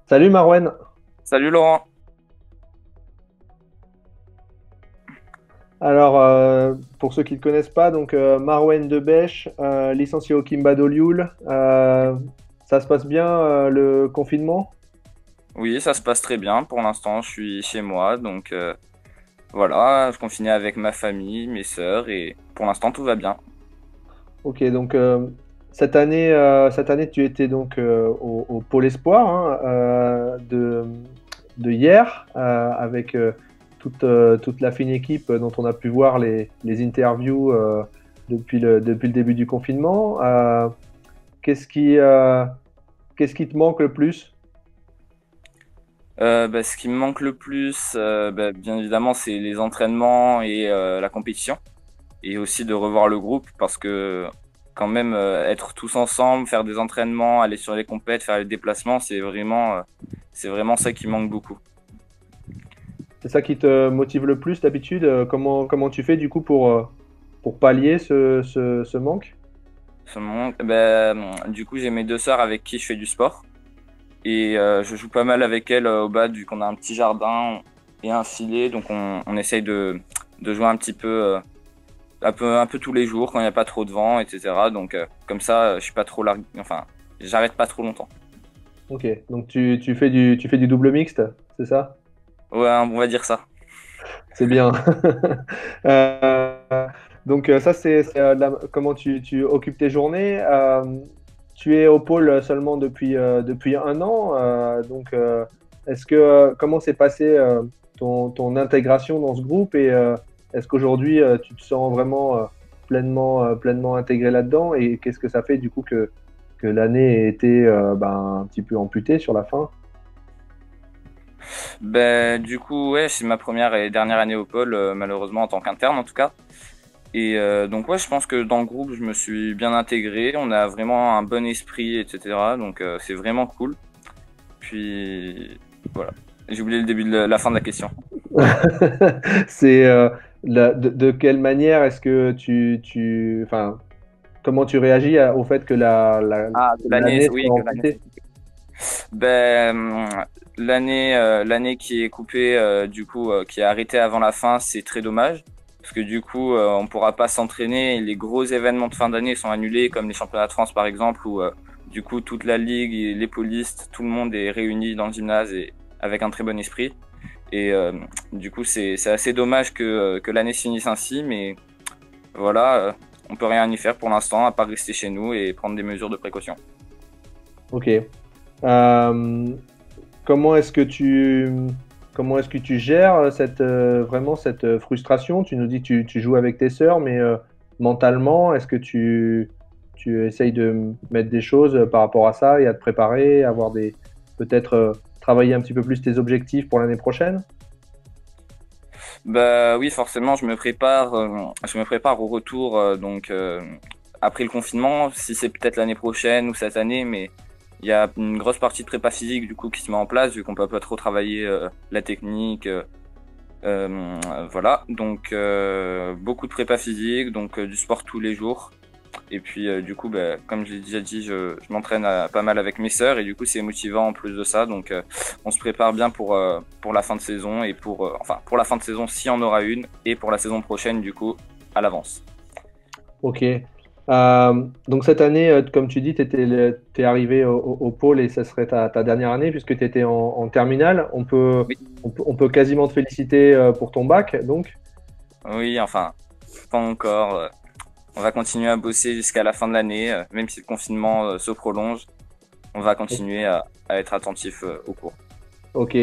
Salut Marwen. Salut Laurent. Alors, pour ceux qui ne te connaissent pas, Marwen Debèche, licencié au Kimbado Lioul. Ça se passe bien le confinement? Oui, ça se passe très bien. Pour l'instant, je suis chez moi, donc voilà, je continue avec ma famille, mes sœurs, et pour l'instant, tout va bien. Ok, cette année tu étais au Pôle Espoir hein, de hier avec toute la fine équipe dont on a pu voir les interviews depuis le début du confinement. Qu'est-ce qui, euh, qu'est-ce qui te manque le plus? Ce qui me manque le plus, bien évidemment, c'est les entraînements et la compétition, et aussi de revoir le groupe, parce que quand même, être tous ensemble, faire des entraînements, aller sur les compètes, faire les déplacements, c'est vraiment ça qui manque beaucoup. C'est ça qui te motive le plus d'habitude? Comment tu fais du coup pour pallier ce manque? Du coup, j'ai mes deux sœurs avec qui je fais du sport. Et je joue pas mal avec elle au bas, vu qu'on a un petit jardin et un filet. Donc on essaye de jouer un petit peu, un peu tous les jours quand il n'y a pas trop de vent, etc. Donc comme ça, je suis pas trop largué, enfin, j'arrête pas trop longtemps. Ok, donc tu fais du double mixte, c'est ça? Ouais, on va dire ça. C'est bien. Euh, ça, comment tu occupes tes journées. Tu es au pôle seulement depuis un an. Comment s'est passé ton intégration dans ce groupe et est-ce qu'aujourd'hui tu te sens vraiment pleinement intégré là-dedans et qu'est-ce que ça fait du coup que l'année ait été un petit peu amputée sur la fin? Du coup, ouais, c'est ma première et dernière année au pôle, malheureusement en tant qu'interne en tout cas. Et donc ouais, je pense que dans le groupe, je me suis bien intégré. On a vraiment un bon esprit, etc. Donc c'est vraiment cool. Puis voilà. J'ai oublié le début de la fin de la question. C'est de quelle manière est-ce que enfin, comment tu réagis au fait que Ah, l'année, l'année oui, soit que l'année. amputée? Ben, l'année qui est coupée, du coup, qui est arrêtée avant la fin, c'est très dommage. Parce que du coup, on pourra pas s'entraîner. Les gros événements de fin d'année sont annulés, comme les championnats de France par exemple, où du coup toute la ligue, et les polices, tout le monde est réuni dans le gymnase et avec un très bon esprit. Et du coup, c'est assez dommage que l'année se finisse ainsi, mais voilà, on peut rien y faire pour l'instant, à part rester chez nous et prendre des mesures de précaution. Ok. Euh, comment est-ce que comment est-ce que tu gères vraiment cette frustration? Tu nous dis que tu joues avec tes sœurs, mais mentalement, est-ce que tu essayes de mettre des choses par rapport à ça et à te préparer, peut-être travailler un petit peu plus tes objectifs pour l'année prochaine? Bah oui, forcément, je me prépare au retour après le confinement, si c'est peut-être l'année prochaine ou cette année, mais il y a une grosse partie de prépa physique du coup qui se met en place vu qu'on peut pas trop travailler la technique, voilà. Donc beaucoup de prépa physique, donc du sport tous les jours. Et puis du coup, comme je l'ai déjà dit, je m'entraîne pas mal avec mes sœurs et du coup c'est motivant en plus de ça. Donc on se prépare bien pour la fin de saison et pour la fin de saison s'il y en aura une et pour la saison prochaine du coup à l'avance. Ok. Donc cette année, comme tu dis, tu es arrivé au pôle et ça serait ta dernière année puisque tu étais en terminale. Oui, On peut quasiment te féliciter pour ton bac, donc. oui, enfin pas encore. On va continuer à bosser jusqu'à la fin de l'année, même si le confinement se prolonge. On va continuer à être attentif au cours. Ok.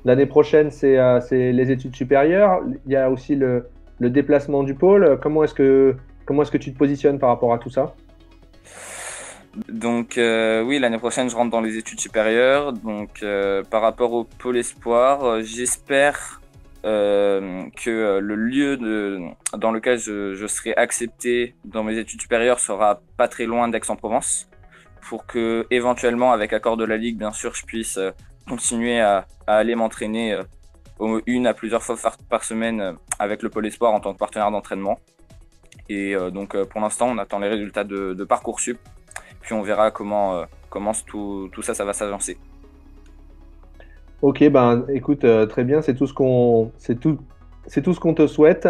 L'année prochaine, c'est les études supérieures. Il y a aussi le déplacement du pôle. Comment est-ce que tu te positionnes par rapport à tout ça? Donc oui, l'année prochaine, je rentre dans les études supérieures. Donc par rapport au pôle espoir, j'espère que dans lequel je serai accepté dans mes études supérieures sera pas très loin d'Aix-en-Provence, pour que éventuellement, avec accord de la Ligue, bien sûr, je puisse continuer à aller m'entraîner une à plusieurs fois par semaine avec le pôle espoir en tant que partenaire d'entraînement. Et pour l'instant, on attend les résultats de Parcoursup puis on verra comment tout ça, ça va s'avancer. Ok, ben écoute, très bien, c'est tout ce qu'on c'est tout ce qu'on te souhaite.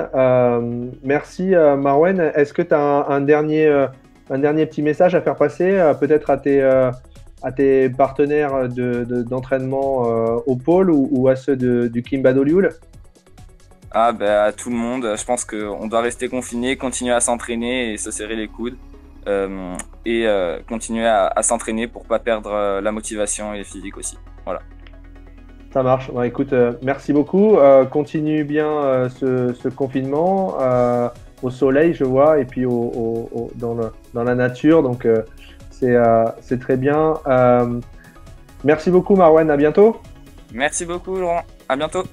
Merci Marwen. Est-ce que tu as un dernier petit message à faire passer, peut-être à tes partenaires d'entraînement au pôle ou à ceux du Kimba Dolioul? Ah, bah, à tout le monde, je pense qu'on doit rester confiné, continuer à s'entraîner et se serrer les coudes. Continuer à s'entraîner pour pas perdre la motivation et le physique aussi. Voilà. Ça marche. Bon, écoute, merci beaucoup. Continue bien ce confinement au soleil, je vois, et puis dans la nature. Donc, c'est très bien. Merci beaucoup, Marwan. À bientôt. Merci beaucoup, Laurent. À bientôt.